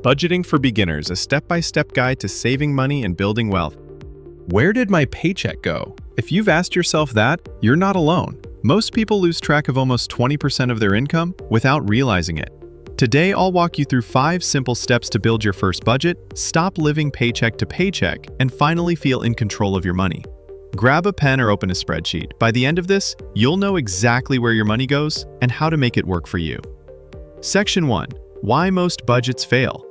Budgeting for Beginners, a step-by-step guide to saving money and building wealth. Where did my paycheck go? If you've asked yourself that, you're not alone. Most people lose track of almost 20% of their income without realizing it. Today, I'll walk you through 5 simple steps to build your first budget, stop living paycheck to paycheck, and finally feel in control of your money. Grab a pen or open a spreadsheet. By the end of this, you'll know exactly where your money goes and how to make it work for you. Section 1. Why most budgets fail.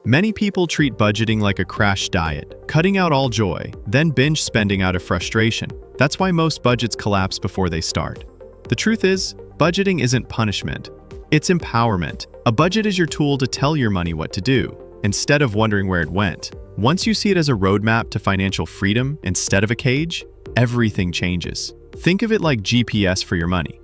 Many people treat budgeting like a crash diet, cutting out all joy, then binge spending out of frustration. That's why most budgets collapse before they start. The truth is, budgeting isn't punishment. It's empowerment. A budget is your tool to tell your money what to do, instead of wondering where it went. Once you see it as a roadmap to financial freedom instead of a cage, everything changes. Think of it like GPS for your money.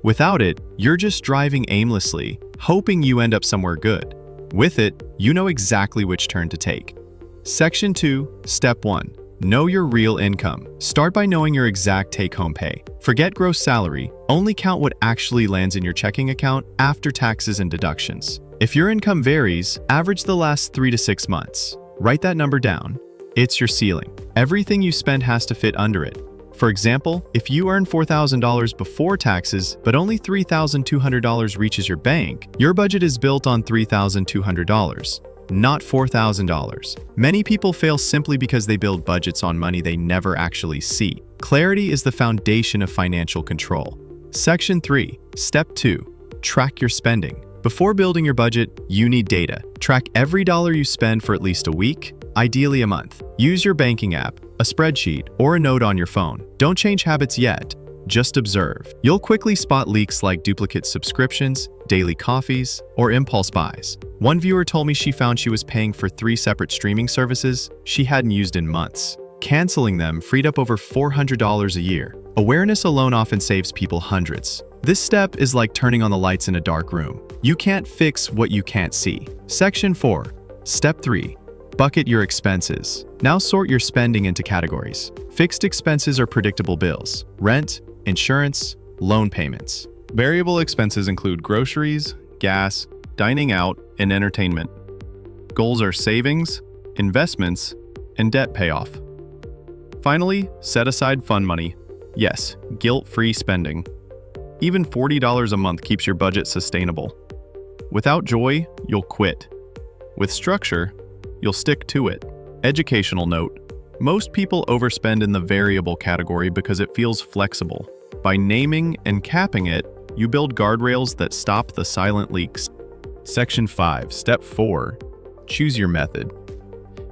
Without it, you're just driving aimlessly, hoping you end up somewhere good. With it, you know exactly which turn to take. Section 2, Step 1. Know your real income. Start by knowing your exact take-home pay. Forget gross salary, only count what actually lands in your checking account after taxes and deductions. If your income varies, average the last 3 to 6 months. Write that number down. It's your ceiling. Everything you spend has to fit under it. For example, if you earn $4,000 before taxes, but only $3,200 reaches your bank, your budget is built on $3,200, not $4,000. Many people fail simply because they build budgets on money they never actually see. Clarity is the foundation of financial control. Section 3, Step 2, Track your spending. Before building your budget, you need data. Track every dollar you spend for at least a week, ideally a month. Use your banking app, a spreadsheet, or a note on your phone. Don't change habits yet, just observe. You'll quickly spot leaks like duplicate subscriptions, daily coffees, or impulse buys. One viewer told me she found she was paying for 3 separate streaming services she hadn't used in months. Canceling them freed up over $400 a year. Awareness alone often saves people hundreds. This step is like turning on the lights in a dark room. You can't fix what you can't see. Section 4, Step 3. Bucket your expenses. Now sort your spending into categories. Fixed expenses are predictable bills, rent, insurance, loan payments. Variable expenses include groceries, gas, dining out, and entertainment. Goals are savings, investments, and debt payoff. Finally, set aside fun money. Yes, guilt-free spending. Even $40 a month keeps your budget sustainable. Without joy, you'll quit. With structure, you'll stick to it. Educational note: most people overspend in the variable category because it feels flexible. By naming and capping it, you build guardrails that stop the silent leaks. Section 5, Step 4, Choose your method.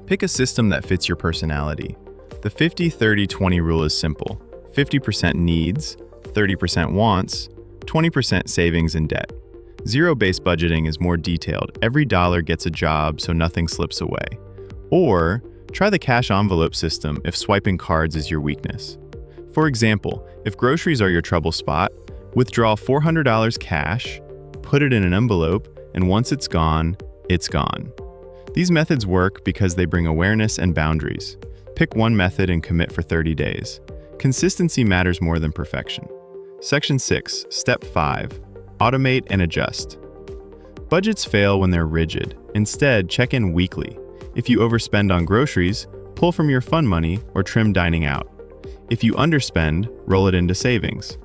Pick a system that fits your personality. The 50-30-20 rule is simple. 50% needs, 30% wants, 20% savings and debt. Zero-based budgeting is more detailed. Every dollar gets a job so nothing slips away. Or try the cash envelope system if swiping cards is your weakness. For example, if groceries are your trouble spot, withdraw $400 cash, put it in an envelope, and once it's gone, it's gone. These methods work because they bring awareness and boundaries. Pick one method and commit for 30 days. Consistency matters more than perfection. Section 6, Step 5, Automate and adjust. Budgets fail when they're rigid. Instead, check in weekly. If you overspend on groceries, pull from your fun money or trim dining out. If you underspend, roll it into savings.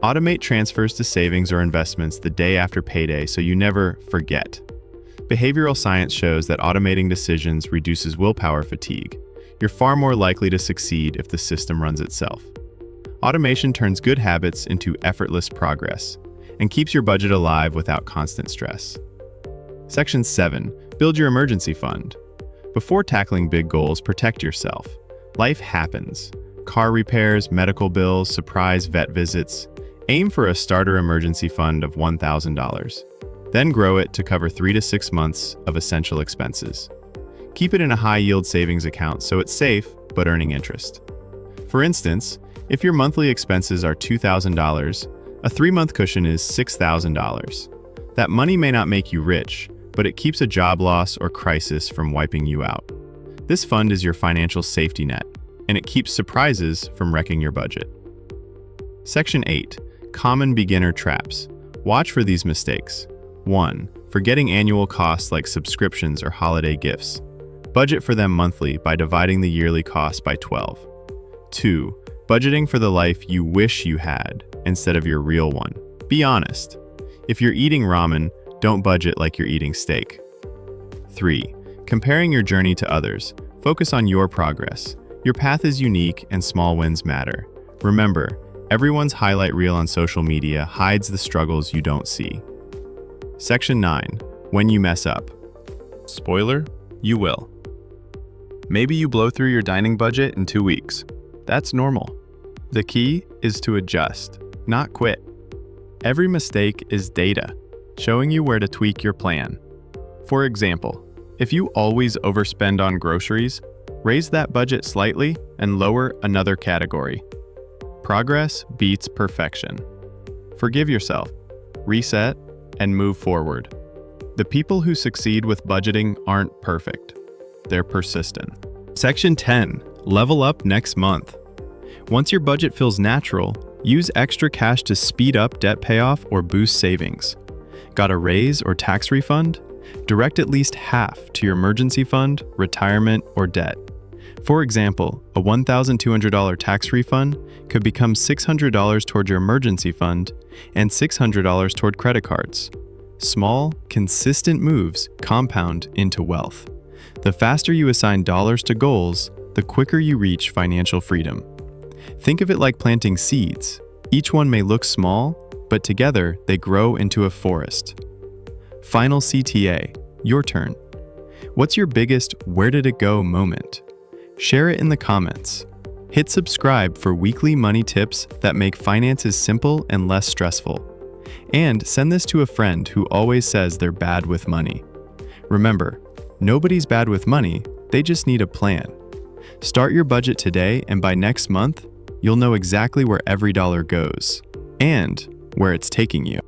Automate transfers to savings or investments the day after payday so you never forget. Behavioral science shows that automating decisions reduces willpower fatigue. You're far more likely to succeed if the system runs itself. Automation turns good habits into effortless progress and keeps your budget alive without constant stress. Section 7, Build your emergency fund. Before tackling big goals, protect yourself. Life happens. Car repairs, medical bills, surprise vet visits. Aim for a starter emergency fund of $1,000. Then grow it to cover 3 to 6 months of essential expenses. Keep it in a high-yield savings account so it's safe but earning interest. For instance, if your monthly expenses are $2,000, a 3-month cushion is $6,000. That money may not make you rich, but it keeps a job loss or crisis from wiping you out. This fund is your financial safety net, and it keeps surprises from wrecking your budget. Section 8, Common beginner traps. Watch for these mistakes. 1. Forgetting annual costs like subscriptions or holiday gifts. Budget for them monthly by dividing the yearly cost by 12. 2. Budgeting for the life you wish you had instead of your real one. Be honest. If you're eating ramen, don't budget like you're eating steak. 3. Comparing your journey to others. Focus on your progress. Your path is unique and small wins matter. Remember, everyone's highlight reel on social media hides the struggles you don't see. Section 9. When you mess up. Spoiler, you will. Maybe you blow through your dining budget in 2 weeks. That's normal. The key is to adjust, not quit. Every mistake is data, showing you where to tweak your plan. For example, if you always overspend on groceries, raise that budget slightly and lower another category. Progress beats perfection. Forgive yourself, reset, and move forward. The people who succeed with budgeting aren't perfect. They're persistent. Section 10. Level up next month. Once your budget feels natural, use extra cash to speed up debt payoff or boost savings. Got a raise or tax refund? Direct at least half to your emergency fund, retirement, or debt. For example, a $1,200 tax refund could become $600 toward your emergency fund and $600 toward credit cards. Small, consistent moves compound into wealth. The faster you assign dollars to goals, the quicker you reach financial freedom. Think of it like planting seeds. Each one may look small, but together they grow into a forest. Final CTA, your turn. What's your biggest "where did it go" moment? Share it in the comments. Hit subscribe for weekly money tips that make finances simple and less stressful. And send this to a friend who always says they're bad with money. Remember, nobody's bad with money, they just need a plan. Start your budget today, and by next month, you'll know exactly where every dollar goes and where it's taking you.